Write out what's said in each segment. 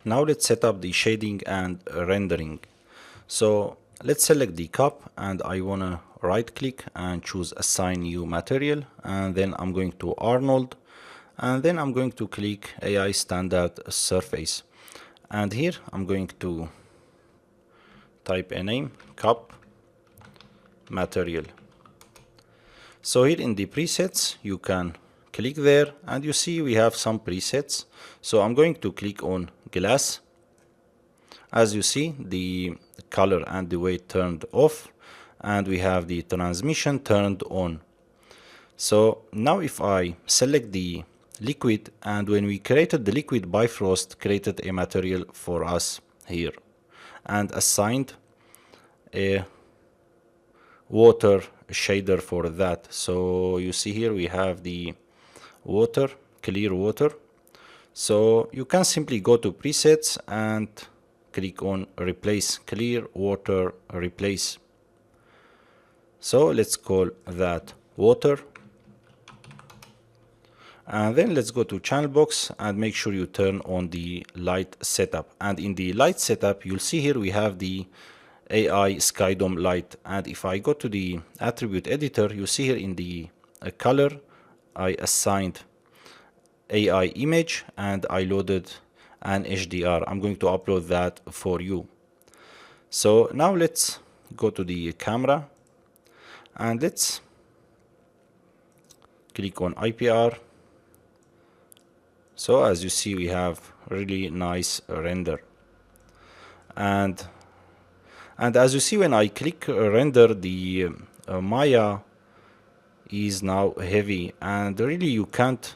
Now let's set up the shading and rendering. So let's select the cup, and I want to right click and choose assign new material, and then I'm going to Arnold, and then I'm going to click AI standard surface, and here I'm going to type a name, cup material. So here in the presets you can click there, and you see we have some presets. So I'm going to click on glass. As you see, the color and the weight turned off, and we have the transmission turned on. So now if I select the liquid, and when we created the liquid, Bifrost created a material for us here and assigned a water shader for that. So you see here we have the water, clear water. So you can simply go to presets and click on replace, clear water replace. So let's call that water, and then let's go to channel box and make sure you turn on the light setup. And in the light setup you'll see here we have the AI Skydome light, and if I go to the attribute editor, you see here in the color I assigned AI image and I loaded an HDR. I'm going to upload that for you. So now let's go to the camera and let's click on IPR. So as you see we have really nice render, and as you see when I click render, the Maya is now heavy, and really you can't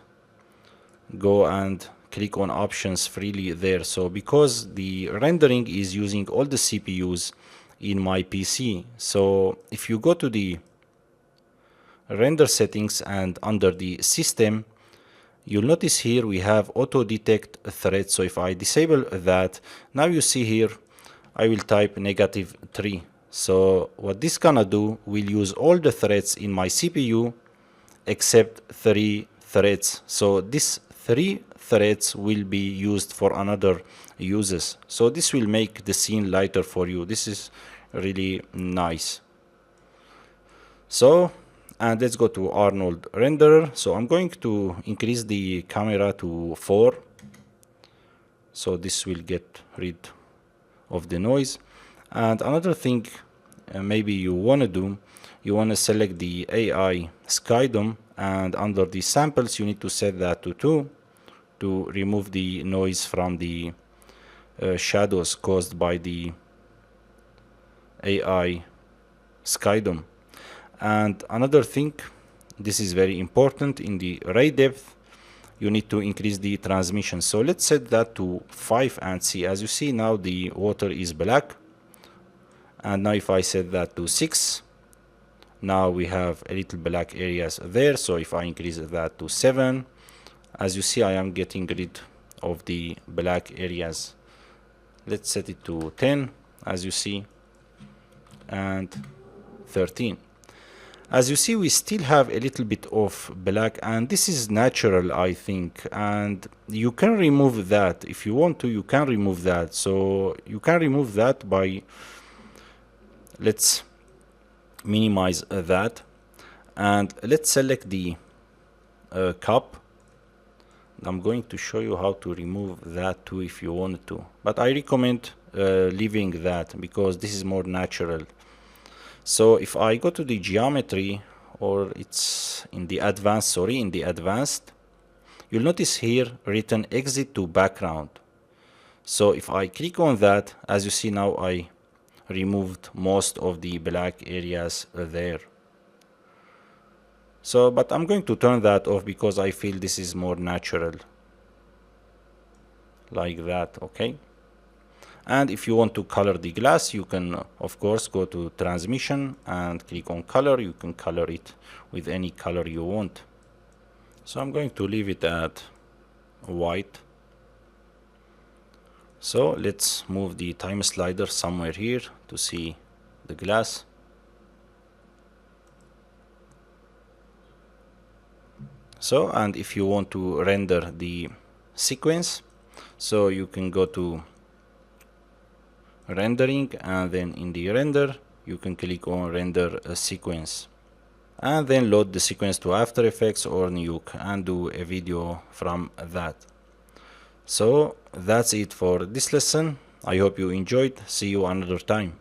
go and click on options freely there. So because the rendering is using all the CPUs in my PC, so if you go to the render settings and under the system, you'll notice here we have auto detect threads. So if I disable that, now you see here I will type -3. So what this gonna do, will use all the threads in my CPU except 3 threads. So these 3 threads will be used for another uses. So this will make the scene lighter for you. This is really nice. So, and let's go to Arnold renderer. So I'm going to increase the camera to 4. So this will get rid of the noise. And another thing maybe you want to do, you want to select the AI Skydome, and under the samples you need to set that to 2 to remove the noise from the shadows caused by the AI Skydome. And another thing, this is very important, in the ray depth you need to increase the transmission. So let's set that to 5 and see. As you see now the water is black, and now if I set that to 6, now we have a little black areas there. So if I increase that to 7, as you see I am getting rid of the black areas. Let's set it to 10, as you see, and 13. As you see we still have a little bit of black, and this is natural I think, and you can remove that if you want to. You can remove that. So you can remove that by, let's minimize that, and let's select the cup. I'm going to show you how to remove that too if you want to, but I recommend leaving that because this is more natural. So if I go to the geometry, or it's in the advanced, in the advanced, you'll notice here written exit to background. So if I click on that, as you see now I removed most of the black areas there. So but I'm going to turn that off because I feel this is more natural, like that. Okay. And if you want to color the glass, you can of course go to transmission and click on color. You can color it with any color you want. So I'm going to leave it at white. So let's move the time slider somewhere here to see the glass. So, and if you want to render the sequence, So you can go to rendering, and then in the render you can click on render a sequence, and then load the sequence to After Effects or Nuke and do a video from that. So that's it for this lesson. I hope you enjoyed. See you another time.